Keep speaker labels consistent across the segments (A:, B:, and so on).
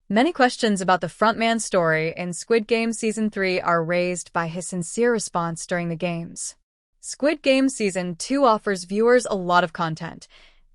A: Many questions about the frontman's story in Squid Game Season 3 are raised by his sincere response during the games. Squid Game Season 2 offers viewers a lot of content,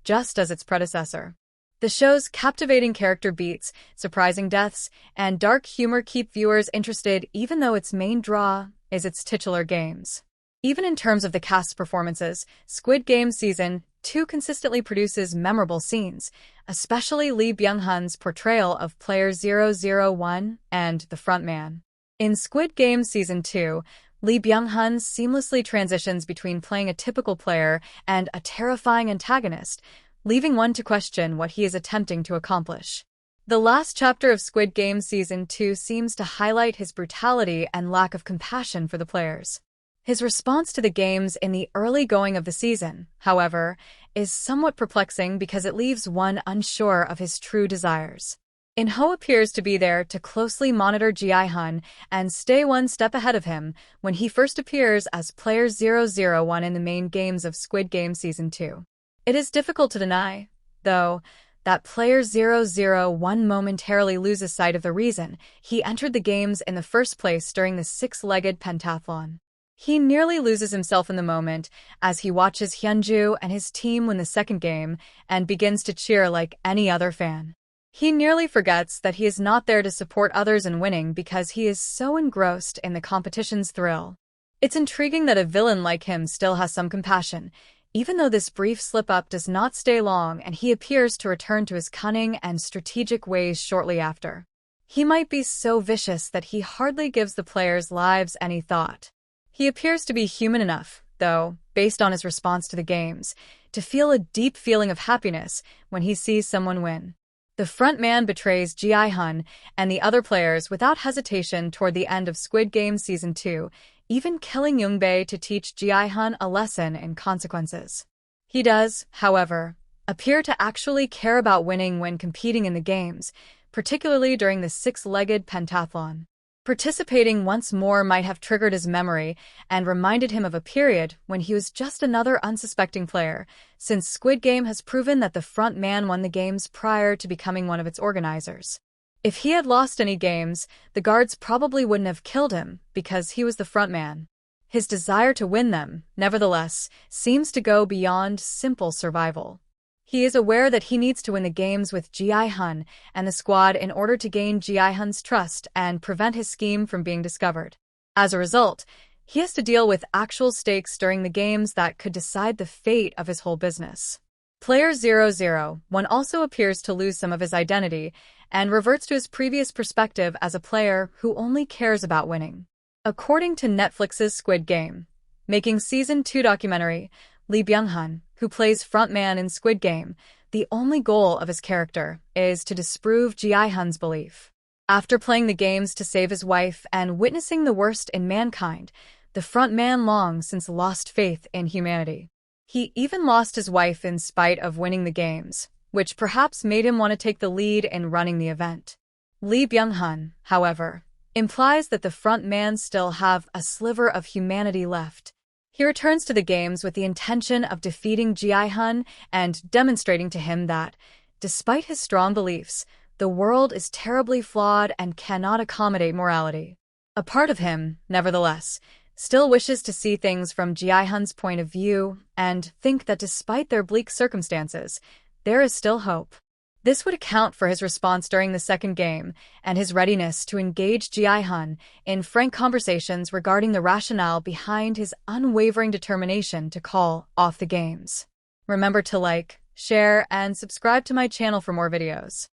A: just as its predecessor. The show's captivating character beats, surprising deaths, and dark humor keep viewers interested even though its main draw is its titular games. Even in terms of the cast's performances, Squid Game Season 2 consistently produces memorable scenes, especially Lee Byung-hun's portrayal of Player 001 and the frontman. In Squid Game Season 2, Lee Byung-hun seamlessly transitions between playing a typical player and a terrifying antagonist, leaving one to question what he is attempting to accomplish. The last chapter of Squid Game Season 2 seems to highlight his brutality and lack of compassion for the players. His response to the games in the early going of the season, however, is somewhat perplexing because it leaves one unsure of his true desires. In-ho appears to be there to closely monitor Ji-hun and stay one step ahead of him when he first appears as Player 001 in the main games of Squid Game Season 2. It is difficult to deny, though, that Player 001 momentarily loses sight of the reason he entered the games in the first place during the six-legged pentathlon. He nearly loses himself in the moment as he watches Hyunju and his team win the second game and begins to cheer like any other fan. He nearly forgets that he is not there to support others in winning because he is so engrossed in the competition's thrill. It's intriguing that a villain like him still has some compassion, even though this brief slip-up does not stay long and he appears to return to his cunning and strategic ways shortly after. He might be so vicious that he hardly gives the players' lives any thought. He appears to be human enough, though, based on his response to the games, to feel a deep feeling of happiness when he sees someone win. The frontman betrays Ji-hun and the other players without hesitation toward the end of Squid Game Season 2, even killing Yoongbei to teach Ji-hun a lesson in consequences. He does, however, appear to actually care about winning when competing in the games, particularly during the six-legged pentathlon. Participating once more might have triggered his memory and reminded him of a period when he was just another unsuspecting player, since Squid Game has proven that the front man won the games prior to becoming one of its organizers. If he had lost any games, the guards probably wouldn't have killed him because he was the front man. His desire to win them, nevertheless, seems to go beyond simple survival. He is aware that he needs to win the games with Ji-hun and the squad in order to gain Ji-hun's trust and prevent his scheme from being discovered. As a result, he has to deal with actual stakes during the games that could decide the fate of his whole business. Player 001 also appears to lose some of his identity and reverts to his previous perspective as a player who only cares about winning. According to Netflix's Squid Game, making Season 2 documentary, Lee Byung-hun, who plays frontman in Squid Game, the only goal of his character is to disprove Ji-hun's belief. After playing the games to save his wife and witnessing the worst in mankind, the frontman long since lost faith in humanity. He even lost his wife in spite of winning the games, which perhaps made him want to take the lead in running the event. Lee Byung-hun, however, implies that the frontman still have a sliver of humanity left. He returns to the games with the intention of defeating Ji-hun and demonstrating to him that, despite his strong beliefs, the world is terribly flawed and cannot accommodate morality. A part of him, nevertheless, still wishes to see things from Ji-hun's point of view and think that despite their bleak circumstances, there is still hope. This would account for his response during the second game and his readiness to engage Ji-hun in frank conversations regarding the rationale behind his unwavering determination to call off the games. Remember to like, share, and subscribe to my channel for more videos.